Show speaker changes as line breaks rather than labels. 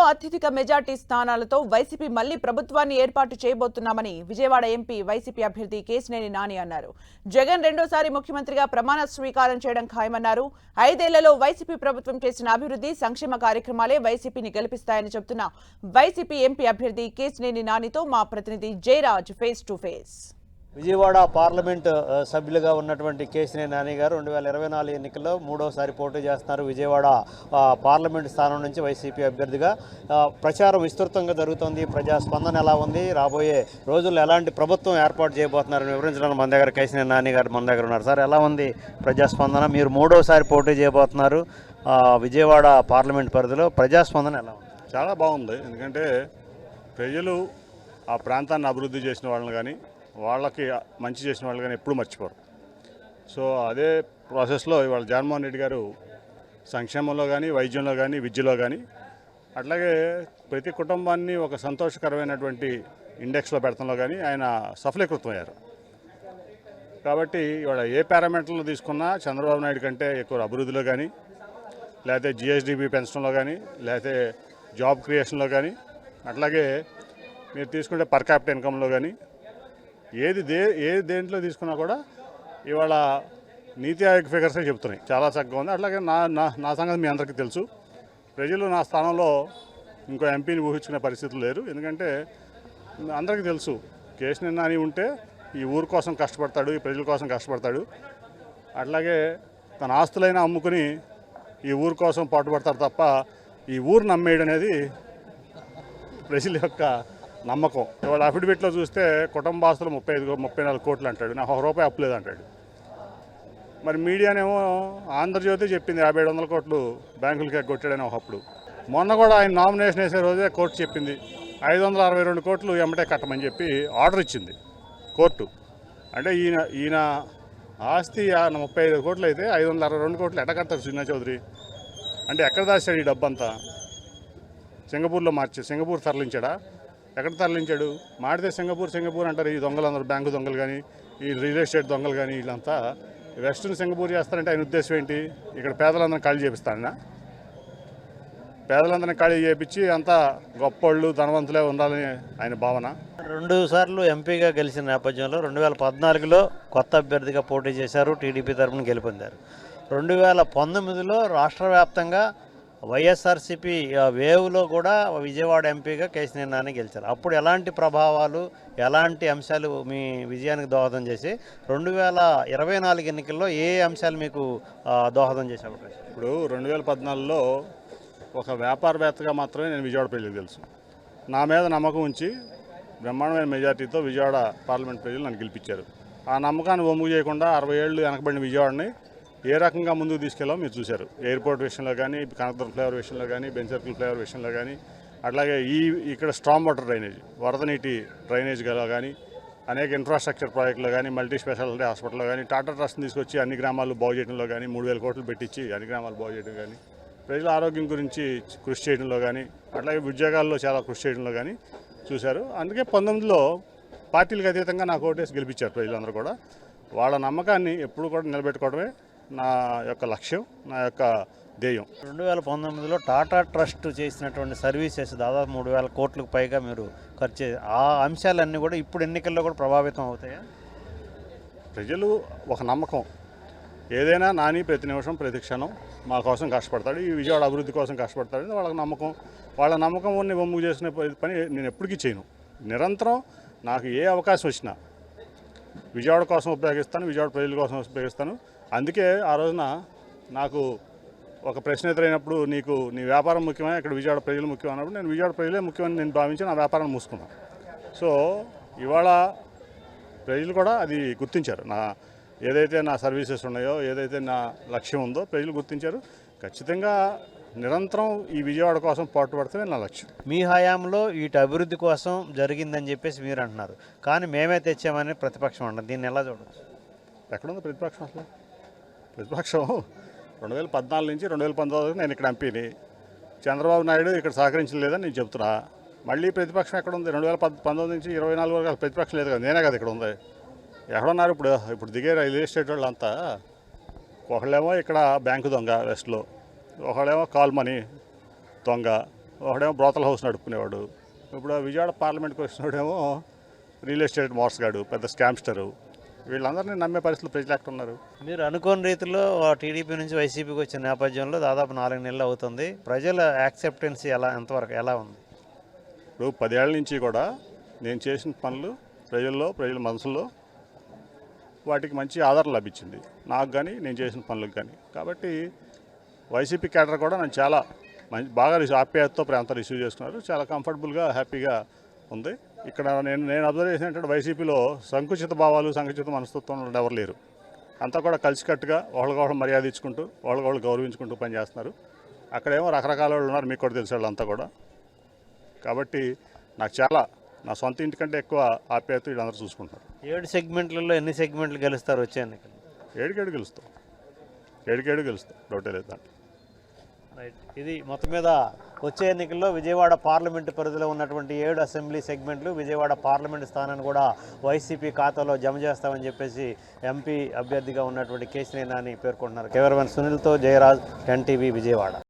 అత్యధిక majority స్థానాలతో YCP మళ్లీ ప్రభుత్వాన్ని ఏర్పాటు చేయబోతున్నామని విజయవాడ ఎంపీ వైసీపీ అభ్యర్థి కేశినేని నాని అన్నారు. జగన్ రెండోసారి ముఖ్యమంత్రిగా ప్రమాణ స్వీకారం చేయడం ఖాయమన్నారు. 5 ఏళ్లలో వైసీపీ ప్రభుత్వం చేసిన అభివృద్ధి సంక్షేమ కార్యక్రమాలే వైసీపీని గెలిపిస్తాయని చెబుతున్న వైసీపీ ఎంపీ అభ్యర్థి కేశినేని నానితో మా ప్రతినిధి Jayaraj face to face.
Vijayawada parliament సభ్యులుగా ఉన్నటువంటి కేశినేని నాని గారు 2024 ఎన్నికల్లో మూడోసారి పోటీ చేస్తున్నారు. విజయవాడ పార్లమెంట్ స్థానం నుంచి వైసీపీ అభ్యర్థిగా ప్రచారం విస్తృతంగా జరుగుతోంది. ప్రజాస్పందన ఎలా ఉంది, రాబోయే రోజుల్లో ఎలాంటి ప్రభుత్వం ఏర్పాటు చేయబోతున్నారని వివరించడానికి మన దగ్గర కేశినేని నాని గారు మన దగ్గర ఉన్నారు. సార్, ఎలా ఉంది ప్రజాస్పందన? మీరు మూడోసారి పోటీ చేయబోతున్నారు విజయవాడ పార్లమెంట్ పరిధిలో, ప్రజాస్పందన ఎలా ఉంది?
చాలా బాగుంది. ఎందుకంటే ప్రజలు ఆ ప్రాంతాన్ని అభివృద్ధి చేసిన వాళ్ళని కానీ వాళ్ళకి మంచి చేసిన వాళ్ళు కానీ ఎప్పుడూ మర్చిపోరు. సో అదే ప్రాసెస్లో ఇవాళ జగన్మోహన్ రెడ్డి గారు సంక్షేమంలో కానీ, వైద్యంలో కానీ, విద్యలో కానీ, అట్లాగే ప్రతి కుటుంబాన్ని ఒక సంతోషకరమైనటువంటి ఇండెక్స్లో పెడతంలో కానీ ఆయన సఫలీకృతం అయ్యారు. కాబట్టి ఇవాళ ఏ పారామీటర్లు తీసుకున్నా చంద్రబాబు నాయుడు కంటే ఎక్కువ అభివృద్ధిలో కానీ, లేకపోతే జిఎస్డిపి పెంచడంలో కానీ, లేకపోతే జాబ్ క్రియేషన్లో కానీ, అట్లాగే మీరు తీసుకుంటే పర్ క్యాపిటల్ ఇన్కంలో కానీ, ఏది దేంట్లో తీసుకున్నా కూడా ఇవాళ నీతి ఆయోగ్ ఫిగర్సే చెప్తున్నాయి. చాలా చక్కగా ఉంది. అట్లాగే నా సంగతి మీ అందరికీ తెలుసు. ప్రజలు నా స్థానంలో ఇంకో ఎంపీని ఊహించుకునే పరిస్థితులు లేరు. ఎందుకంటే అందరికీ తెలుసు, కేశినేని నాని ఉంటే ఈ ఊరు కోసం కష్టపడతాడు, ఈ ప్రజల కోసం కష్టపడతాడు. అట్లాగే తన ఆస్తులైనా అమ్ముకుని ఈ ఊరు కోసం పాటుపడతారు తప్ప ఈ ఊరు నమ్మేయడం అనేది ప్రజల యొక్క నమ్మకం. ఇవాళ అఫిడవిట్లో చూస్తే కుటుంబ ఆస్తులు 34 కోట్లు అంటాడు, నాకు ₹1 అప్పు లేదు అంటాడు. మరి మీడియానేమో ఆంధ్రజ్యోతి చెప్పింది 5700 కోట్లు బ్యాంకులకి కొట్టాడని ఒకప్పుడు. మొన్న కూడా ఆయన నామినేషన్ వేసే రోజే కోర్టు చెప్పింది 562 కోట్లు ఎమ్మటే కట్టమని చెప్పి ఆర్డర్ ఇచ్చింది కోర్టు. అంటే ఈయన ఆస్తి 35 కోట్లు అయితే 562 కోట్లు ఎట్ట కడతారు చిన్న చౌదరి? అంటే ఎక్కడ దాచాడు ఈ డబ్బంతా? సింగపూర్లో సింగపూర్ తరలించాడా? ఎక్కడ తరలించాడు? మాడితే సింగపూర్ అంటారు ఈ దొంగలందరూ, బ్యాంకు దొంగలు కానీ, ఈ రియల్ ఎస్టేట్ దొంగలు కానీ, వీళ్ళంతా వెస్ట్రన్ సింగపూర్ చేస్తారంటే ఆయన ఉద్దేశం ఏంటి? ఇక్కడ పేదలందరినీ ఖాళీ చేపిస్తాడనా? పేదలందరినీ ఖాళీ చేయించి అంతా గొప్పోళ్ళు ధనవంతులే ఉండాలని ఆయన భావన.
2 సార్లు ఎంపీగా గెలిచిన నేపథ్యంలో 2014లో కొత్త అభ్యర్థిగా పోటీ చేశారు, టీడీపీ తరఫున గెలుపొందారు. 2019లో రాష్ట్ర వ్యాప్తంగా వైఎస్ఆర్సీపీ వేవ్లో కూడా విజయవాడ ఎంపీగా కేశినేని నాని గెలిచారు. అప్పుడు ఎలాంటి ప్రభావాలు, ఎలాంటి అంశాలు మీ విజయానికి దోహదం చేసి 2024 ఎన్నికల్లో ఏ అంశాలు మీకు దోహదం చేసే అవకాశం?
ఇప్పుడు 2014లో ఒక వ్యాపారవేత్తగా మాత్రమే నేను విజయవాడ ప్రజలకు తెలుసు. నా మీద నమ్మకం ఉంచి బ్రహ్మాండమైన మెజార్టీతో విజయవాడ పార్లమెంట్ ప్రజలు నన్ను గెలిపించారు. ఆ నమ్మకాన్ని వమ్ము చేయకుండా 60 ఏళ్ళు వెనకబడిన విజయవాడని ఏ రకంగా ముందుకు తీసుకెళ్ళామో మీరు చూశారు. ఎయిర్పోర్ట్ విషయంలో కానీ, కనకదుర్గ ఫ్లైఓవర్ విషయంలో కానీ, బెంజ్ సర్కిల్ ఫ్లైఓవర్ విషయంలో కానీ, అట్లాగే ఇక్కడ స్ట్రాంగ్ వాటర్ డ్రైనేజ్, వరద నీటి డ్రైనేజ్ కానీ, అనేక ఇన్ఫ్రాస్ట్రక్చర్ ప్రాజెక్టులో కానీ, మల్టీ స్పెషాలిటీ హాస్పిటల్లో కానీ, టాటా ట్రస్ట్ని తీసుకొచ్చి అన్ని గ్రామాలు బాగు చేయడంలో కానీ, 3000 కోట్లు పెట్టించి అన్ని గ్రామాలు బాగు చేయడం కానీ, ప్రజల ఆరోగ్యం గురించి కృషి చేయడంలో కానీ, అట్లాగే ఉద్యోగాల్లో చాలా కృషి చేయడంలో కానీ చూశారు. అందుకే 19లో పార్టీలకు అతీతంగా నాకు ఓటేసి గెలిపించారు ప్రజలందరూ కూడా. వాళ్ళ నమ్మకాన్ని ఎప్పుడు కూడా నిలబెట్టుకోవడమే నా యొక్క లక్ష్యం, నా యొక్క ధ్యేయం.
2019లో టాటా ట్రస్ట్ చేసినటువంటి సర్వీసెస్ దాదాపు 3000 కోట్లకు పైగా మీరు ఖర్చు చేసి, ఆ అంశాలన్నీ కూడా ఇప్పుడు ఎన్నికల్లో కూడా ప్రభావితం అవుతాయా?
ప్రజలు ఒక నమ్మకం, ఏదైనా నాని ప్రతి నిమిషం ప్రతి క్షణం మా కోసం కష్టపడతాడు, ఈ విజయవాడ అభివృద్ధి కోసం కష్టపడతాడు, వాళ్ళకి నమ్మకం. వాళ్ళ నమ్మకం వమ్ము చేసిన పని నేను ఎప్పటికీ చేయను. నిరంతరం నాకు ఏ అవకాశం వచ్చినా విజయవాడ కోసం ఉపయోగిస్తాను, విజయవాడ ప్రజల కోసం ఉపయోగిస్తాను. అందుకే ఆ రోజున నాకు ఒక ప్రశ్న ఎదురైనప్పుడు, నీ వ్యాపారం ముఖ్యమా, ఇక్కడ విజయవాడ ప్రజలు ముఖ్యం అన్నప్పుడు నేను విజయవాడ ప్రజలే ముఖ్యమని నేను భావించి నా వ్యాపారాన్ని మూసుకున్నాను. సో ఇవాళ ప్రజలు కూడా అది గుర్తించారు. ఏదైతే నా సర్వీసెస్ ఉన్నాయో, ఏదైతే నా లక్ష్యం ఉందో ప్రజలు గుర్తించారు. ఖచ్చితంగా నిరంతరం ఈ విజయవాడ కోసం పాటుపడితే నా లక్ష్యం.
మీ హయాంలో వీటి అభివృద్ధి కోసం జరిగిందని చెప్పేసి మీరు అంటున్నారు, కానీ మేమే తెచ్చామని ప్రతిపక్షం అంటారు. దీన్ని ఎలా చూడవచ్చు?
ఎక్కడుంది ప్రతిపక్షం? అసలు ప్రతిపక్షం 2014 నుంచి 2019 వరకు నేను ఇక్కడ ఎంపీని. చంద్రబాబు నాయుడు ఇక్కడ సహకరించలేదని నేను చెప్తున్నా. మళ్ళీ ప్రతిపక్షం ఎక్కడ ఉంది? 2019 నుంచి 24 వరకు ప్రతిపక్షం లేదు కదా, నేనే కదా ఇక్కడ ఉంది. ఎక్కడున్నారు ఇప్పుడు దిగే రియల్ ఎస్టేట్ వాళ్ళంతా? ఒకళ్ళేమో ఇక్కడ బ్యాంకు దొంగ వెస్ట్లో, ఒకళ్ళేమో కాల్ మనీ దొంగ, ఒకడేమో బ్రోతల్ హౌస్ నడుపుకునేవాడు. ఇప్పుడు విజయవాడ పార్లమెంట్కి వచ్చినోడేమో రియల్ ఎస్టేట్ మోసగాడు, పెద్ద స్కామ్స్టరు. వీళ్ళందరినీ నమ్మే పరిస్థితులు ప్రజలు ఎక్కడ ఉన్నారు?
మీరు అనుకోని రీతిలో టీడీపీ నుంచి వైసీపీకి వచ్చిన నేపథ్యంలో దాదాపు 4 నెలలు అవుతుంది. ప్రజల యాక్సెప్టెన్సీ ఎలా ఉంది?
ఇప్పుడు 10 ఏళ్ల నుంచి కూడా నేను చేసిన పనులు ప్రజల మనసులో వాటికి మంచి ఆదరణ లభించింది, నాకు కానీ నేను చేసిన పనులకు కానీ. కాబట్టి వైసీపీ క్యాడర్ కూడా నన్ను చాలా బాగా ఆప్యాయతతో ప్రేమతో రిసీవ్ చేసుకున్నారు. చాలా కంఫర్టబుల్గా హ్యాపీగా ఉంది. ఇక్కడ నేను అబ్జర్వ్ చేసిన ఏంటంటే వైసీపీలో సంకుచిత భావాలు సంకుచిత మనస్తత్వం ఎవరు లేరు. అంతా కూడా కలిసికట్టుగా ఒకళ్ళకొకళ్ళు మర్యాద ఇచ్చుకుంటూ ఒకళ్ళకొకళ్ళు గౌరవించుకుంటూ పనిచేస్తున్నారు. అక్కడేమో రకరకాల వాళ్ళు ఉన్నారు, మీకు కూడా తెలిసే వాళ్ళంతా కూడా. కాబట్టి నాకు చాలా నా సొంత ఇంటికంటే ఎక్కువ ఆప్యాయత వీళ్ళందరూ చూసుకుంటారు.
7 సెగ్మెంట్లలో ఎన్ని సెగ్మెంట్లు గెలుస్తారు వచ్చే ఎన్నికలు?
7 గెలుస్తాం, 7 గెలుస్తాం, డౌటే లేదు దాంట్లో.
రైట్. ఇది మొత్తం మీద వచ్చే ఎన్నికల్లో విజయవాడ పార్లమెంటు పరిధిలో ఉన్నటువంటి 7 అసెంబ్లీ సెగ్మెంట్లు, విజయవాడ పార్లమెంటు స్థానాన్ని కూడా వైసీపీ ఖాతాలో జమ చేస్తామని చెప్పేసి ఎంపీ అభ్యర్థిగా ఉన్నటువంటి కేశినేని నాని పేర్కొంటున్నారు. కెమెరామెన్ సునీల్తో జయరాజ్, 10 టీవీ విజయవాడ.